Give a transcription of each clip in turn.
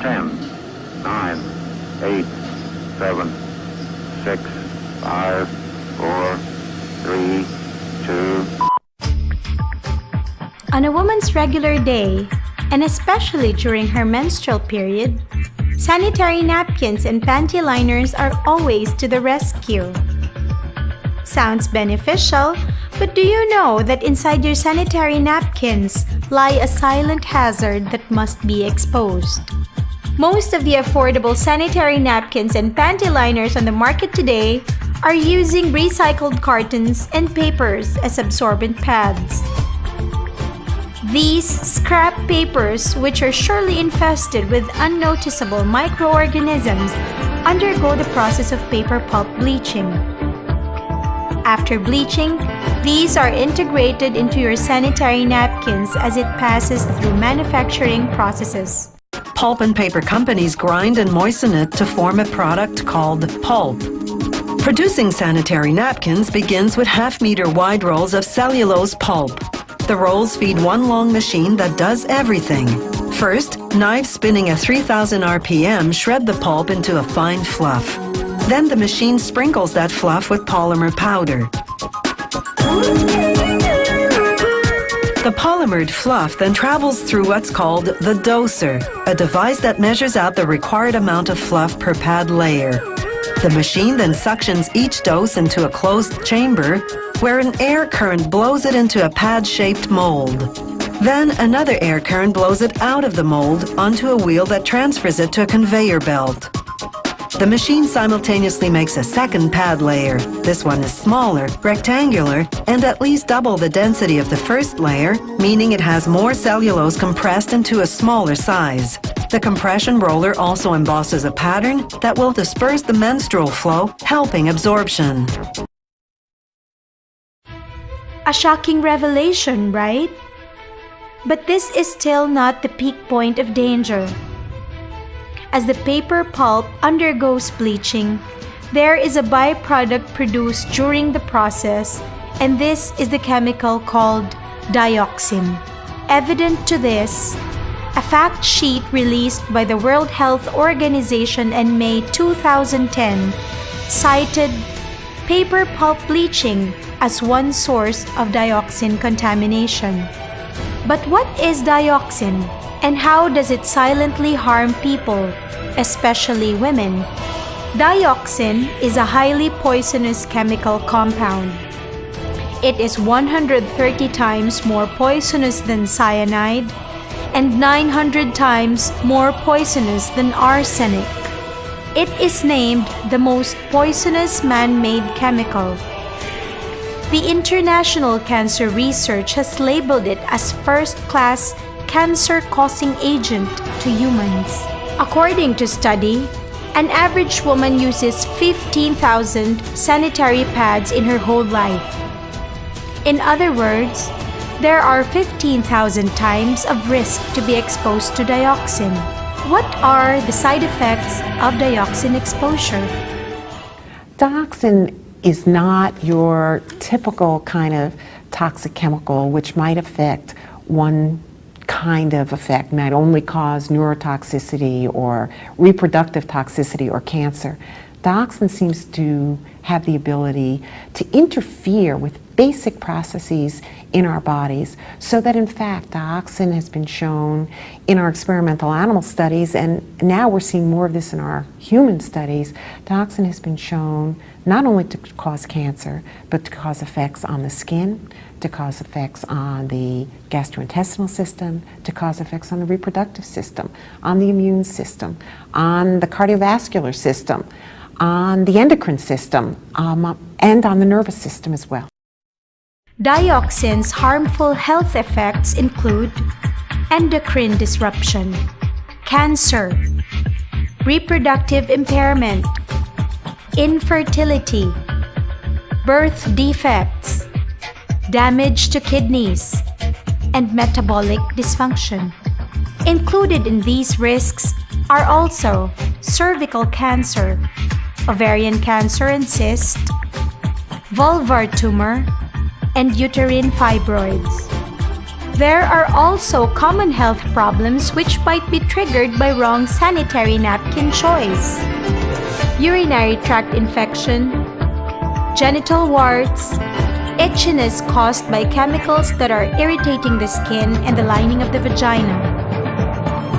10, 9, 8, 7, 6, 5, 4, 3, 2. On a woman's regular day, and especially during her menstrual period, sanitary napkins and panty liners are always to the rescue. Sounds beneficial, but do you know that inside your sanitary napkins lie a silent hazard that must be exposed? Most of the affordable sanitary napkins and panty liners on the market today are using recycled cartons and papers as absorbent pads. These scrap papers, which are surely infested with unnoticeable microorganisms, undergo the process of paper pulp bleaching. After bleaching, these are integrated into your sanitary napkins as it passes through manufacturing processes. Pulp and paper companies grind and moisten it to form a product called pulp. Producing sanitary napkins begins with half-meter wide rolls of cellulose pulp. The rolls feed one long machine that does everything. First, knives spinning at 3000 RPM shred the pulp into a fine fluff. Then the machine sprinkles that fluff with polymer powder. The polymered fluff then travels through what's called the doser, a device that measures out the required amount of fluff per pad layer. The machine then suctions each dose into a closed chamber, where an air current blows it into a pad-shaped mold. Then another air current blows it out of the mold onto a wheel that transfers it to a conveyor belt. The machine simultaneously makes a second pad layer. This one is smaller, rectangular, and at least double the density of the first layer, meaning it has more cellulose compressed into a smaller size. The compression roller also embosses a pattern that will disperse the menstrual flow, helping absorption. A shocking revelation, right? But this is still not the peak point of danger. As the paper pulp undergoes bleaching, there is a byproduct produced during the process, and this is the chemical called dioxin. Evident to this, a fact sheet released by the World Health Organization in May 2010 cited paper pulp bleaching as one source of dioxin contamination. But what is dioxin, and how does it silently harm people, especially women? Dioxin is a highly poisonous chemical compound. It is 130 times more poisonous than cyanide and 900 times more poisonous than arsenic. It is named the most poisonous man-made chemical. The International Cancer Research has labeled it as first-class cancer-causing agent to humans. According to study, an average woman uses 15,000 sanitary pads in her whole life. In other words, there are 15,000 times of risk to be exposed to dioxin. What are the side effects of dioxin exposure? Dioxin is not your typical kind of toxic chemical which might affect one kind of effect, might only cause neurotoxicity or reproductive toxicity or cancer. Dioxin seems to have the ability to interfere with basic processes in our bodies, so that in fact dioxin has been shown in our experimental animal studies, and now we're seeing more of this in our human studies. Dioxin has been shown not only to cause cancer, but to cause effects on the skin, to cause effects on the gastrointestinal system, to cause effects on the reproductive system, on the immune system, on the cardiovascular system, on the endocrine system, and on the nervous system as well. Dioxin's harmful health effects include endocrine disruption, cancer, reproductive impairment, infertility, birth defects, damage to kidneys, and metabolic dysfunction. Included in these risks are also cervical cancer, ovarian cancer and cyst, vulvar tumor, and uterine fibroids. There are also common health problems which might be triggered by wrong sanitary napkin choice. Urinary tract infection, genital warts, itchiness caused by chemicals that are irritating the skin and the lining of the vagina,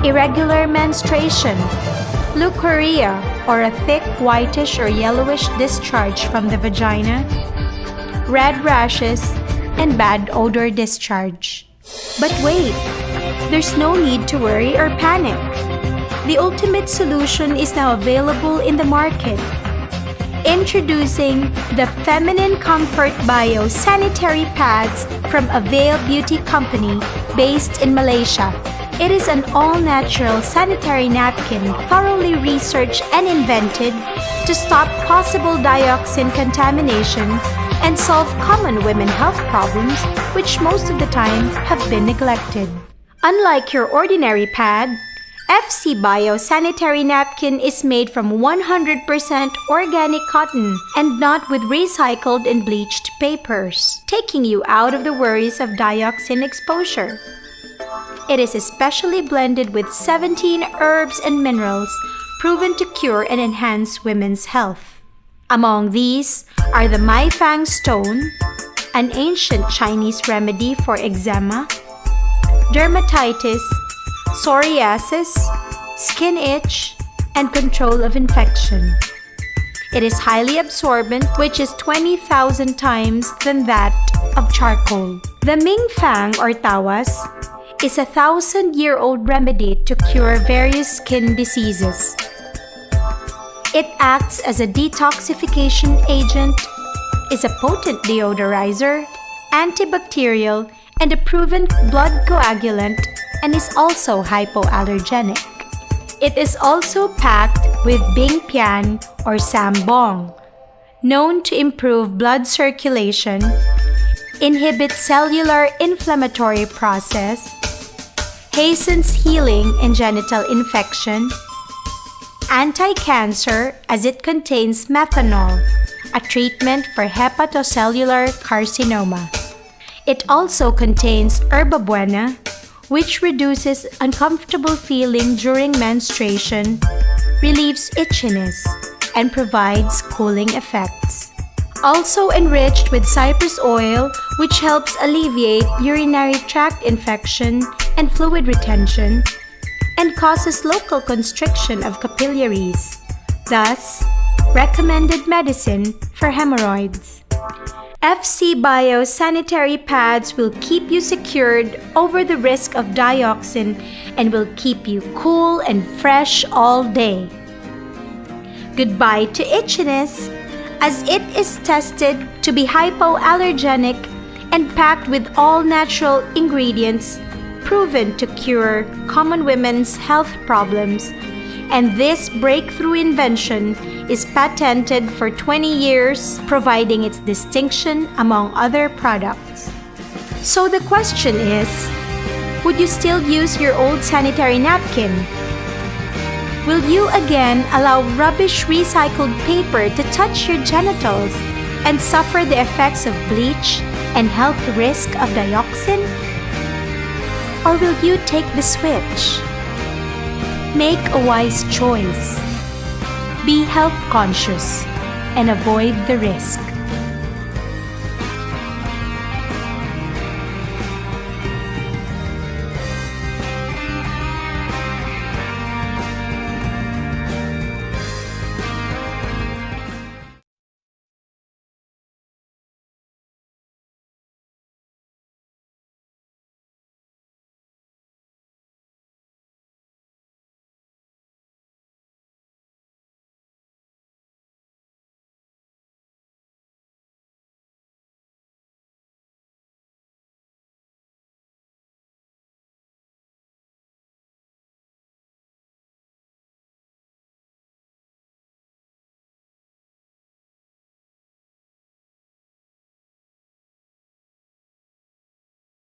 irregular menstruation, leukorrhea, or a thick whitish or yellowish discharge from the vagina, red rashes, and bad odor discharge. But wait, there's no need to worry or panic. The ultimate solution is now available in the market. Introducing the Feminine Comfort Bio sanitary pads from Avail Beauty Company based in Malaysia. It is an all-natural sanitary napkin thoroughly researched and invented to stop possible dioxin contamination and solve common women health problems which most of the time have been neglected. Unlike your ordinary pad, FC Bio sanitary napkin is made from 100% organic cotton and not with recycled and bleached papers, taking you out of the worries of dioxin exposure. It is especially blended with 17 herbs and minerals proven to cure and enhance women's health. Among these are the Mai Fang stone, an ancient Chinese remedy for eczema, dermatitis, psoriasis, skin itch, and control of infection. It is highly absorbent, which is 20,000 times than that of charcoal. The Ming Fang or Tawas is a 1,000-year-old remedy to cure various skin diseases. It acts as a detoxification agent, is a potent deodorizer, antibacterial, and a proven blood coagulant, and is also hypoallergenic. It is also packed with Bing Pian or Sambong, known to improve blood circulation, inhibit cellular inflammatory process, hastens healing in genital infection, anti-cancer as it contains methanol, a treatment for hepatocellular carcinoma. It also contains herba buena, which reduces uncomfortable feeling during menstruation, relieves itchiness, and provides cooling effects. Also enriched with cypress oil, which helps alleviate urinary tract infection and fluid retention, and causes local constriction of capillaries, thus recommended medicine for hemorrhoids. FC Bio sanitary pads will keep you secured over the risk of dioxin and will keep you cool and fresh all day. Goodbye to itchiness, as it is tested to be hypoallergenic and packed with all natural ingredients proven to cure common women's health problems, and this breakthrough invention is patented for 20 years, providing its distinction among other products. So the question is, would you still use your old sanitary napkin? Will you again allow rubbish recycled paper to touch your genitals and suffer the effects of bleach and health risk of dioxin? Or will you take the switch? Make a wise choice. Be health conscious and avoid the risk.